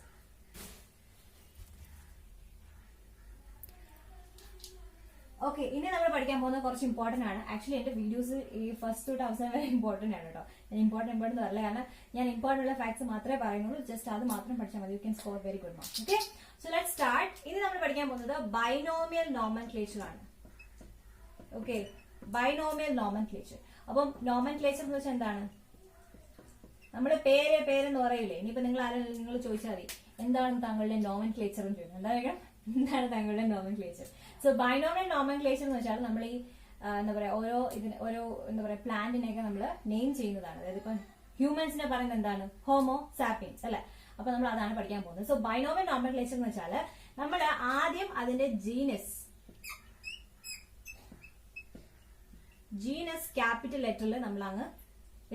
Speaker 2: ഓക്കെ, ഇനി നമ്മൾ പഠിക്കാൻ പോകുന്നത് കുറച്ച് ഇമ്പോർട്ടന്റ് ആണ്. ആക്ച്വലി എന്റെ വീഡിയോസ് ഈ ഫസ്റ്റ് തൊട്ട് അവസാനം വരെ ഇമ്പോർട്ടന്റ് ആണ് കേട്ടോ. ഞാൻ ഇമ്പോർട്ടന്റ് പറയില്ല, കാരണം ഞാൻ ഇമ്പോർട്ടന്റ് ഉള്ള ഫാക്ട്സ് മാത്രമേ പറയുന്നുള്ളൂ. ജസ്റ്റ് അത് മാത്രം പഠിച്ചാൽ മതി. You can score very good mark. Okay, so let start. ഇനി നമ്മൾ പഠിക്കാൻ പോകുന്നത് ബൈനോമിയൽ നോമൻക്ലേച്ചർ ആണ്. Okay, binomial nomenclature. അപ്പം നോമൻക്ലേച്ചർ എന്ന് വെച്ചാൽ എന്താണ്? നമ്മള് പേരെന്ന് പറയില്ലേ. ഇനിയിപ്പോ നിങ്ങൾ ചോദിച്ചാൽ മതി എന്താണ് താങ്കളുടെ നോമൻക്ലേച്ചർ എന്ന് ചോദിക്കും. എന്താണ് താങ്കളുടെ നോമൻക്ലേച്ചർ? സോ ബൈനോമിയൽ നോമൻക്ലേച്ചർ എന്ന് വെച്ചാൽ നമ്മൾ ഈ എന്താ പറയാ, ഓരോ എന്താ പറയാ പ്ലാന്റിനെയൊക്കെ നമ്മൾ നെയിം ചെയ്യുന്നതാണ്. അതായത് ഇപ്പൊ ഹ്യൂമൻസിനെ പറയുന്നത് എന്താണ്? ഹോമോ സാപ്പിയൻസ് അല്ലെ. അപ്പൊ നമ്മൾ അതാണ് പഠിക്കാൻ പോകുന്നത്. സോ ബൈനോമിയൽ നോമൻക്ലേച്ചർ എന്ന് വെച്ചാൽ നമ്മൾ ആദ്യം അതിന്റെ ജീനസ് ക്യാപിറ്റൽ ലെറ്ററിൽ നമ്മൾ അങ്ങ്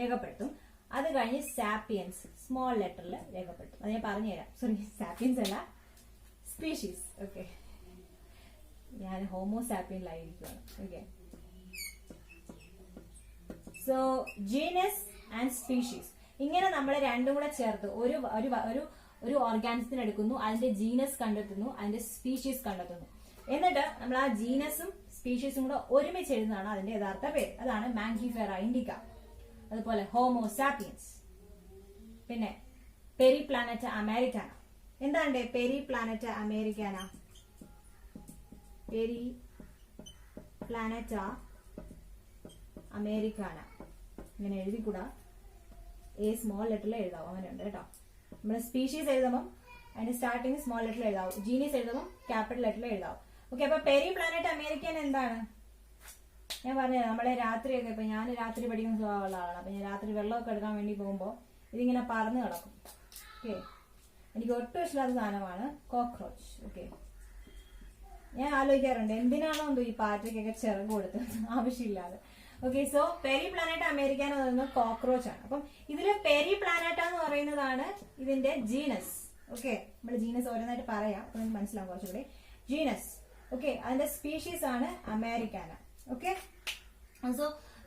Speaker 2: രേഖപ്പെടുത്തും. അത് കഴിഞ്ഞ് സാപ്പിയൻസ് സ്മോൾ ലെറ്ററിൽ രേഖപ്പെടുത്തും. അത് ഞാൻ പറഞ്ഞുതരാം. സോറി, സാപ്പിയൻസ് അല്ല, സ്പീഷീസ്. ഓക്കെ, ഞാൻ ഹോമോസാപ്പിയനിലായിരിക്കുകയാണ്. Okay, so genus and species, ഇങ്ങനെ നമ്മൾ രണ്ടും കൂടെ ചേർത്ത് ഒരു ഓർഗാനിസത്തിന് എടുക്കുന്നു, അതിന്റെ ജീനസ് കണ്ടെത്തുന്നു, അതിന്റെ സ്പീഷീസ് കണ്ടെത്തുന്നു. എന്നിട്ട് നമ്മൾ ആ ജീനസും സ്പീഷീസും കൂടെ ഒരുമിച്ച് എഴുതുന്നതാണ് അതിന്റെ യഥാർത്ഥ പേര്. അതാണ് മാംഗിഫെറ ഇൻഡിക്ക. അതുപോലെ ഹോമോസാപ്പിയൻസ്. പിന്നെ പെരിപ്ലാനറ്റ അമേരിക്കാന. എന്താണ് പെരിപ്ലാനറ്റ അമേരിക്കാന? പെരിപ്ലാനറ്റ അമേരിക്കാന ഇങ്ങനെ എഴുതിക്കൂടാ, എ സ്മോൾ ലെറ്ററിൽ എഴുതാവും. അങ്ങനെയുണ്ട് കേട്ടോ. നമ്മൾ സ്പീഷീസ് എഴുതുമ്പോൾ അതിന്റെ സ്റ്റാർട്ടിങ് സ്മോൾ ലെറ്ററിൽ എഴുതാവും, ജീനീസ് എഴുതുമ്പോൾ ക്യാപിറ്റൽ ലെറ്ററിൽ എഴുതാവും. ഓക്കെ, അപ്പൊ പെരിപ്ലാനറ്റ് അമേരിക്കൻ എന്താണ്? ഞാൻ പറഞ്ഞത് നമ്മളെ രാത്രിയൊക്കെ, ഇപ്പൊ ഞാൻ രാത്രി പഠിക്കുന്ന സ്വഭാവമുള്ള ആളാണ്. അപ്പൊ ഞാൻ രാത്രി വെള്ളമൊക്കെ എടുക്കാൻ വേണ്ടി പോകുമ്പോൾ ഇതിങ്ങനെ പറന്ന് കിടക്കും. ഓക്കെ, എനിക്ക് ഒട്ടും ഇഷ്ടമില്ലാത്ത സാധനമാണ് കോക്രോച്ച്. ഓക്കെ, ഞാൻ ആലോചിക്കാറുണ്ട് എന്തിനാണോ എന്തോ ഈ പാറ്റയ്ക്കൊക്കെ ചിറക് കൊടുത്തത് ആവശ്യമില്ലാതെ. ഓക്കെ, സോ പെരിപ്ലാനറ്റ് അമേരിക്കൻ എന്ന് പറയുന്നത് കോക്രോച്ച് ആണ്. അപ്പം ഇതില് പെരിപ്ലാനറ്റ എന്ന് പറയുന്നതാണ് ഇതിന്റെ ജീനസ്. ഓക്കെ, നമ്മൾ ജീനസ് ഓരോന്നായിട്ട് പറയാം, അപ്പൊ നിങ്ങൾക്ക് മനസ്സിലാവും കുറച്ചുകൂടി. ജീനസ്. ഓക്കെ, അതിന്റെ സ്പീഷീസ് ആണ് അമേരിക്കാന. ഓക്കെ, സോ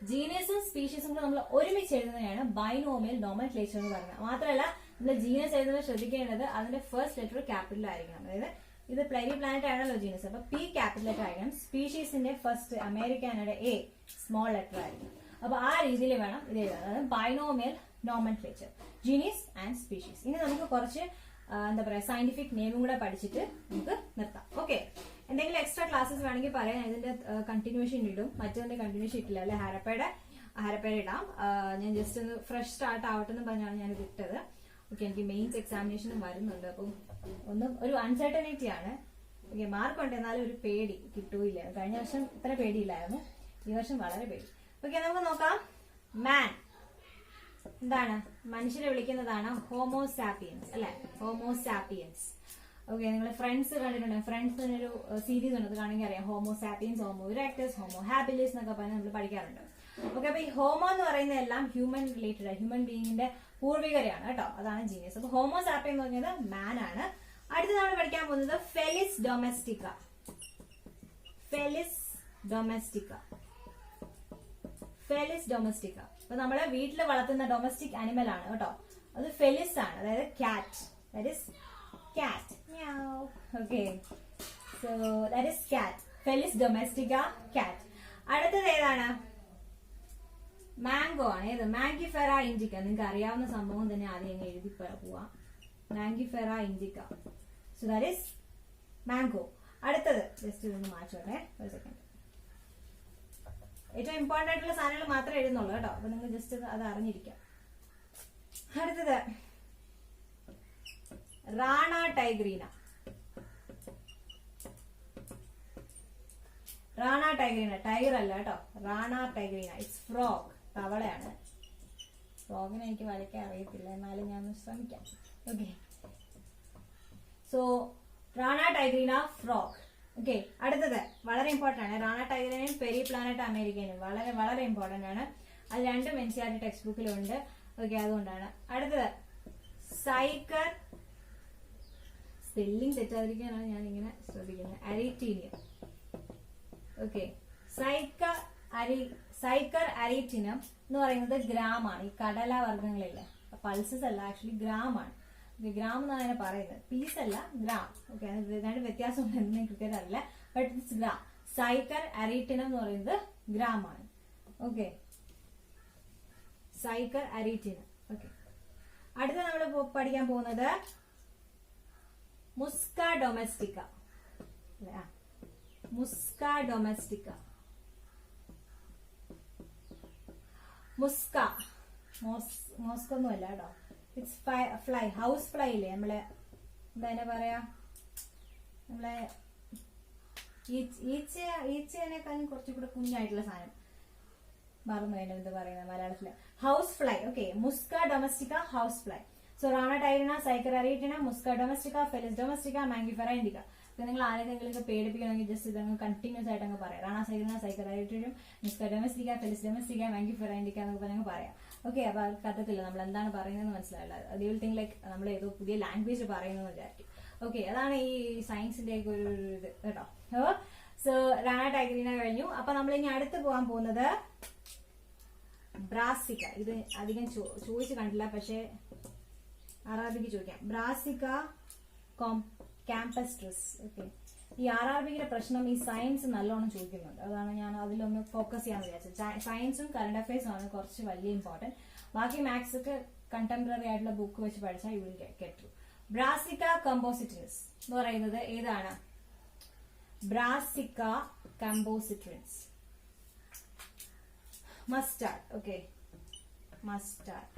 Speaker 2: ജീനസും സ്പീഷീസും കൂടെ നമ്മൾ ഒരുമിച്ച് എഴുതുന്നതാണ് ബൈനോമിയൽ നോമൻക്ലേച്ചർ എന്ന് പറയുന്നത്. മാത്രമല്ല നമ്മൾ ജീനസ് എഴുതുന്നത് ശ്രദ്ധിക്കേണ്ടത് അതിന്റെ ഫസ്റ്റ് ലെറ്റർ ക്യാപിറ്റൽ ആയിരിക്കണം. അതായത് ഇത് പെരിപ്ലാനറ്റ് ആണല്ലോ ജീനസ്, അപ്പൊ പി ക്യാപിറ്റൽ ലെറ്റർ ആയിരിക്കണം. സ്പീഷീസിന്റെ ഫസ്റ്റ് അമേരിക്കാനയുടെ എ സ്മോൾ ലെറ്റർ ആയിരിക്കണം. അപ്പൊ ആ രീതിയിൽ വേണം ഇത് എഴുതാൻ. അതായത് binomial nomenclature, genes and species. ഇനി നമുക്ക് കുറച്ച് എന്താ പറയാ സയന്റിഫിക് നെയിമും കൂടെ പഠിച്ചിട്ട് നമുക്ക് നിർത്താം. ഓക്കെ, എന്തെങ്കിലും എക്സ്ട്രാ ക്ലാസ്സസ് വേണമെങ്കിൽ പറയാം. ഇതിന്റെ കണ്ടിന്യൂഷൻ ഇടും, മറ്റൊന്നിന്റെ കണ്ടിന്യൂഷൻ ഇട്ടില്ല അല്ലെ. ഹരപ്പയുടെ ഇടാം. ഞാൻ ജസ്റ്റ് ഒന്ന് ഫ്രഷ് സ്റ്റാർട്ട് ആവട്ടെ എന്ന് പറഞ്ഞാണ് ഞാനിത് ഇട്ടത്. ഓക്കെ, എനിക്ക് മെയിൻസ് എക്സാമിനേഷനും വരുന്നുണ്ട്. അപ്പം ഒരു അൺസർട്ടനിറ്റി ആണ്. ഓക്കെ, മാർക്ക് ഉണ്ട്, എന്നാലും ഒരു പേടി കിട്ടൂല്ല. കഴിഞ്ഞ വർഷം ഇത്ര പേടിയില്ലായിരുന്നു, ഈ വർഷം വളരെ പേടി. ഓക്കെ, നമുക്ക് നോക്കാം. മാൻ എന്താണ്? മനുഷ്യരെ വിളിക്കുന്നതാണ് ഹോമോസാപ്പിയൻസ് അല്ലെ, ഹോമോസാപ്പിയൻസ്. ഓക്കെ, നിങ്ങൾ ഫ്രണ്ട്സ് കണ്ടിട്ടുണ്ട്. ഫ്രണ്ട്സിനൊരു സീരീസ് ഉണ്ട്, അത് കാണുമെങ്കിൽ അറിയാം. Homo sapiens, homo erectus, homo habilis എന്നൊക്കെ പറഞ്ഞ് നമ്മൾ പഠിക്കാറുണ്ട്. ഓക്കെ, അപ്പൊ ഈ ഹോമോ എന്ന് പറയുന്ന എല്ലാം ഹ്യൂമൻ റിലേറ്റഡ്, ഹ്യൂമൻ ബീയിങ്ങിന്റെ പൂർവികരെയാണ് കേട്ടോ. അതാണ് ജീനസ്. അപ്പൊ ഹോമോസാപ്പിയൻ എന്ന് പറഞ്ഞത് മാൻ ആണ്. അടുത്ത് നമ്മൾ പഠിക്കാൻ പോകുന്നത് Felis domestica. Felis domestica. Felis domestica. അപ്പൊ നമ്മളെ വീട്ടിൽ വളർത്തുന്ന ഡൊമസ്റ്റിക് അനിമൽ ആണ് കേട്ടോ. അത് ഫെലിസ് ആണ്, അതായത് കാറ്റ്. ദാറ്റ് ഈസ് കാറ്റ്. ഓക്കെ, സോ ദാറ്റ് ഈസ് കാറ്റ്. ഫെലിസ് ഡൊമസ്റ്റിക്ക, കാറ്റ്. അടുത്തത് ഏതാണ്? മാംഗോ ആണ്. ഏത്? മാംഗിഫെറ ഇൻഡിക്ക. നിങ്ങൾക്ക് അറിയാവുന്ന സംഭവം തന്നെ ആദ്യം അങ്ങ് എഴുതി പോവാം. Mangifera indica. So that is mango. അടുത്തത് ജസ്റ്റ് ഇതൊന്ന് മാറ്റോട്ടെ ഒരു സെക്കൻഡ്. ഏറ്റവും ഇമ്പോർട്ടന്റ് ആയിട്ടുള്ള സാധനങ്ങൾ മാത്രമേ എഴുതുന്നുള്ളൂ കേട്ടോ. അപ്പൊ നിങ്ങൾ ജസ്റ്റ് അത് അറിഞ്ഞിരിക്കാം. അടുത്തത് rana tigrina. Rana tigrina, tiger അല്ല കേട്ടോ. റാണ ടൈഗ്രീന, ഇറ്റ്സ് ഫ്രോഗ്, തവളയാണ്. ഫ്രോഗിനെ എനിക്ക് വരയ്ക്കാൻ അറിയത്തില്ല, എന്നാലും ഞാൻ ശ്രമിക്കാം. Okay, so rana tigrina frog. Okay, അടുത്തത് വളരെ ഇമ്പോർട്ടന്റ് ആണ്. റാണ ടൈഗറിനെയും പെരി പ്ലാനറ്റ് അമേരിക്കനും വളരെ വളരെ ഇമ്പോർട്ടന്റ് ആണ്. അത് രണ്ടും NCERT ടെക്സ്റ്റ് ബുക്കിലുണ്ട്. ഓക്കെ, അതുകൊണ്ടാണ്. അടുത്തത് സൈക്കർ, സ്പെല്ലിംഗ് തെറ്റാതിരിക്കാനാണ് ഞാൻ ഇങ്ങനെ ശ്രദ്ധിക്കുന്നത്. അരിറ്റീനിയം. ഓക്കെ, സൈക്കർ അരിറ്റിനം എന്ന് പറയുന്നത് ഗ്രാം ആണ്. ഈ കടല വർഗ്ഗങ്ങളില്ല, പൾസസ് അല്ല, ആക്ച്വലി ഗ്രാം ആണ്. ഗ്രാം എന്നാണ് അതിനെ പറയുന്നത്, പീസ് അല്ല, ഗ്രാം. ഓക്കെ, രണ്ട് വ്യത്യാസം ഉണ്ടെന്ന് കൃത്യത അറിയില്ല, ബട്ട് ഇറ്റ്സ് ഗ്രാം. സൈക്കർ അരിറ്റിനം എന്ന് പറയുന്നത് ഗ്രാം ആണ്. ഓക്കെ, സൈക്കർ അരിറ്റിനം. ഓക്കെ, അടുത്ത നമ്മൾ പഠിക്കാൻ പോകുന്നത് മുസ്ക ഡൊമസ്റ്റിക്ക. മുസ്ക ഡൊമസ്റ്റിക്ക. മുസ്ക മോസ്കൊന്നും അല്ല കേട്ടോ. ഇറ്റ്സ് ഫ്ലൈ, ഹൗസ് ഫ്ലൈ ഇല്ലേ, നമ്മളെ എന്താ പറയാ, നമ്മളെ ഈച്ചേനേക്കാളും കുറച്ചുകൂടെ കുഞ്ഞായിട്ടുള്ള സാധനം, മറന്നു അതിന് എന്ത് പറയുന്നത് മലയാളത്തില്. House fly. Okay, musca domestica, house fly. So rana tigrina, സൈക്കർ അരീറ്റിന, musca domestica, felis domestica, mangifera indica. നിങ്ങൾ ആരെങ്കിലും പേടിപ്പിക്കണമെങ്കിൽ ജസ്റ്റ് ഇതങ്ങ് കണ്ടിന്യൂസ് ആയിട്ട് അങ്ങ് പറയാം. റാണ സൈറിന, സൈക്കർ അരീറ്റിനും, musca domestica, felis domestica, mangifera indica എന്നൊക്കെ പറഞ്ഞാൽ പറയാം. ഓക്കെ, അപ്പൊ അവർക്ക് അർത്ഥത്തില്ല നമ്മൾ എന്താണ് പറയുന്നത് മനസ്സിലാവില്ല. അത് വിൽ തിങ്ക് ലൈക്ക് നമ്മൾ ഏതോ പുതിയ ലാംഗ്വേജ് പറയുന്നത് വിചാരിക്കും. ഓക്കെ, അതാണ് ഈ സയൻസിന്റെ ഒക്കെ ഒരു ഇത് കേട്ടോ. സോ റാണ ടൈഗ്രീന കഴിഞ്ഞു. അപ്പൊ നമ്മൾ ഇനി അടുത്ത് പോകാൻ പോകുന്നത് ബ്രാസിക്ക. ഇത് അധികം ചോദിച്ചു കണ്ടില്ല, പക്ഷെ അറാബിക്ക് ചോദിക്കാം. ബ്രാസിക്ക ക്യാമ്പസ്ട്രസ്. ഓക്കെ, ഈ RRBയുടെ പ്രശ്നം ഈ സയൻസ് നല്ലോണം ചോദിക്കുന്നുണ്ട്. അതാണ് ഞാൻ അതിലൊന്ന് ഫോക്കസ് ചെയ്യാൻ വിചാരിച്ചത്. സയൻസും കറണ്ട് അഫയേഴ്സും ആണ് കുറച്ച് വലിയ ഇമ്പോർട്ടന്റ്. ബാക്കി മാത്സ് ഒക്കെ കണ്ടംപററി ആയിട്ടുള്ള ബുക്ക് വെച്ച് പഠിച്ചാൽ you will get through. Brassica campestris എന്ന് പറയുന്നത് ഏതാണ്? Brassica campestris. Mustard. Okay, mustard.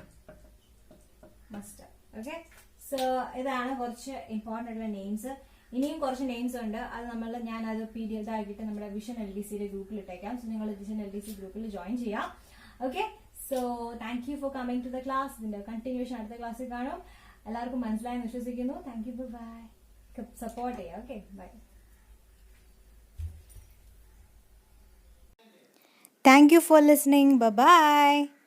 Speaker 2: Okay, so ഇതാണ് കുറച്ച് ഇമ്പോർട്ടന്റ് ആയിട്ടുള്ള നെയിംസ്. ഇനിയും കുറച്ച് നെയിംസ് ഉണ്ട്. അത് ഞാൻ അത് PDF ആക്കിയിട്ട് നമ്മുടെ വിഷൻ LDCയുടെ ഗ്രൂപ്പിൽ ഇട്ടേക്കാം. സോ നിങ്ങൾ വിഷൻ LDC ഗ്രൂപ്പിൽ ജോയിൻ ചെയ്യാം. Okay, so thank you for coming to the class. ഇതിന്റെ കണ്ടിന്യൂഷൻ അടുത്ത ക്ലാസ്സിൽ കാണും. എല്ലാവർക്കും മനസ്സിലായെന്ന് വിശ്വസിക്കുന്നു. Thank you, bye. സപ്പോർട്ട് ചെയ്യാം. Okay, bye.
Speaker 1: Thank you for listening. Bye bye.